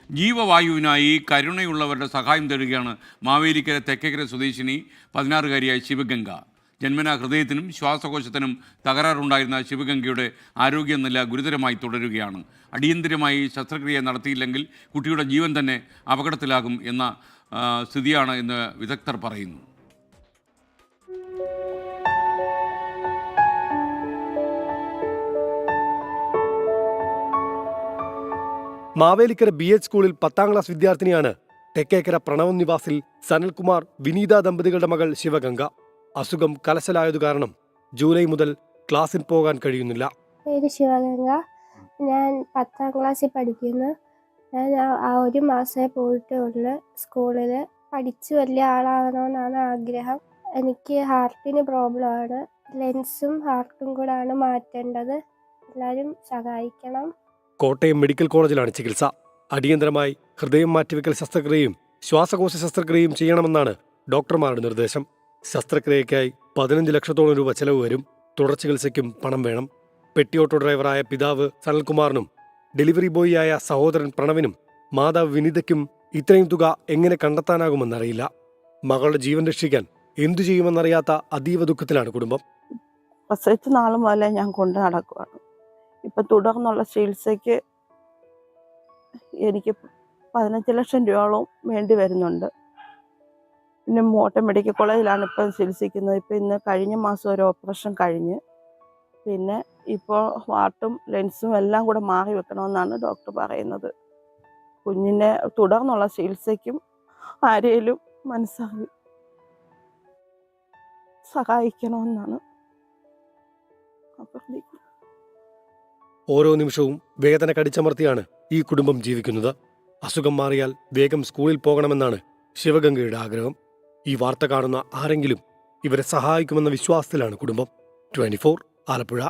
ജീവവായുവിനായി കരുണയുള്ളവരുടെ സഹായം തേടുകയാണ് മാവേലിക്കര തെക്കേക്കര സ്വദേശിനി 16-കാരിയായ ശിവഗംഗ. ജന്മനാ ഹൃദയത്തിനും ശ്വാസകോശത്തിനും തകരാറുണ്ടായിരുന്ന ശിവഗംഗയുടെ ആരോഗ്യനില ഗുരുതരമായി തുടരുകയാണ്. അടിയന്തിരമായി ശസ്ത്രക്രിയ നടത്തിയില്ലെങ്കിൽ കുട്ടിയുടെ ജീവൻ തന്നെ അപകടത്തിലാകും എന്ന സ്ഥിതിയാണ് എന്ന് വിദഗ്ധർ പറയുന്നു. മാവേലിക്കര BH സ്കൂളിൽ 10ാം ക്ലാസ് വിദ്യാർത്ഥിനിയാണ് തെക്കേക്കര പ്രണവം നിവാസിൽ സനൽകുമാർ വിനീത ദമ്പതികളുടെ മകൾ ശിവഗംഗ. അസുഖം കലശലായതു കാരണം ജൂലൈ മുതൽ ക്ലാസ്സിൽ പോകാൻ കഴിയുന്നില്ല. പേര് ശിവഗംഗ. ഞാൻ 10ാം ക്ലാസ്സിൽ പഠിക്കുന്നു. ഞാൻ ഒരു മാസമേ പോയിട്ടുള്ളൂ. സ്കൂളിൽ പഠിച്ച് വലിയ ആളാകണമെന്നാണ് ആഗ്രഹം. എനിക്ക് ഹാർട്ടിന് പ്രോബ്ലമാണ്. ലെൻസും ഹാർട്ടും കൂടാണ് മാറ്റേണ്ടത്. എല്ലാവരും സഹായിക്കണം. കോട്ടയം മെഡിക്കൽ കോളേജിലാണ് ചികിത്സ. അടിയന്തരമായി ഹൃദയം മാറ്റിവെക്കൽ ശസ്ത്രക്രിയയും ശ്വാസകോശ ശസ്ത്രക്രിയയും ചെയ്യണമെന്നാണ് ഡോക്ടർമാരുടെ നിർദ്ദേശം. ശസ്ത്രക്രിയയ്ക്കായി 15 ലക്ഷത്തോളം രൂപ ചെലവ് വരും. തുടർ ചികിത്സയ്ക്കും പണം വേണം. പെട്ടിയോട്ടോ ഡ്രൈവറായ പിതാവ് സനൽകുമാറിനും ഡെലിവറി ബോയിയായ സഹോദരൻ പ്രണവിനും മാതാവ് വിനീതയ്ക്കും ഇത്രയും തുക എങ്ങനെ കണ്ടെത്താനാകുമെന്നറിയില്ല. മകളുടെ ജീവൻ രക്ഷിക്കാൻ എന്തു ചെയ്യുമെന്നറിയാത്ത അതീവ ദുഃഖത്തിലാണ് കുടുംബം. പ്രസവിച്ച നാളും പോലെ ഞാൻ കൊണ്ടു നടക്കുകയാണ്. ഇപ്പം തുടർന്നുള്ള ചികിത്സയ്ക്ക് എനിക്ക് 15 ലക്ഷം രൂപയോളം വേണ്ടി വരുന്നുണ്ട്. പിന്നെ കോട്ടയം മെഡിക്കൽ കോളേജിലാണ് ഇപ്പം ചികിത്സിക്കുന്നത്. ഇപ്പം ഇന്ന് കഴിഞ്ഞ മാസം ഒരു ഓപ്പറേഷൻ കഴിഞ്ഞ്, പിന്നെ ഇപ്പോൾ ഹാർട്ടും ലെൻസും എല്ലാം കൂടെ മാറി വെക്കണമെന്നാണ് ഡോക്ടർ പറയുന്നത്. കുഞ്ഞിനെ തുടർന്നുള്ള ചികിത്സയ്ക്കും ആരെയും മനസ്സാകി സഹായിക്കണമെന്നാണ് അഭ്യർത്ഥിക്കുന്നത്. ഓരോ നിമിഷവും വേദന കടിച്ചമർത്തിയാണ് ഈ കുടുംബം ജീവിക്കുന്നത്. അസുഖം മാറിയാൽ വേഗം സ്കൂളിൽ പോകണമെന്നാണ് ശിവഗംഗയുടെ ആഗ്രഹം. ഈ വാർത്ത കാണുന്ന ആരെങ്കിലും ഇവരെ സഹായിക്കുമെന്ന വിശ്വാസത്തിലാണ് കുടുംബം. 24 ആലപ്പുഴ.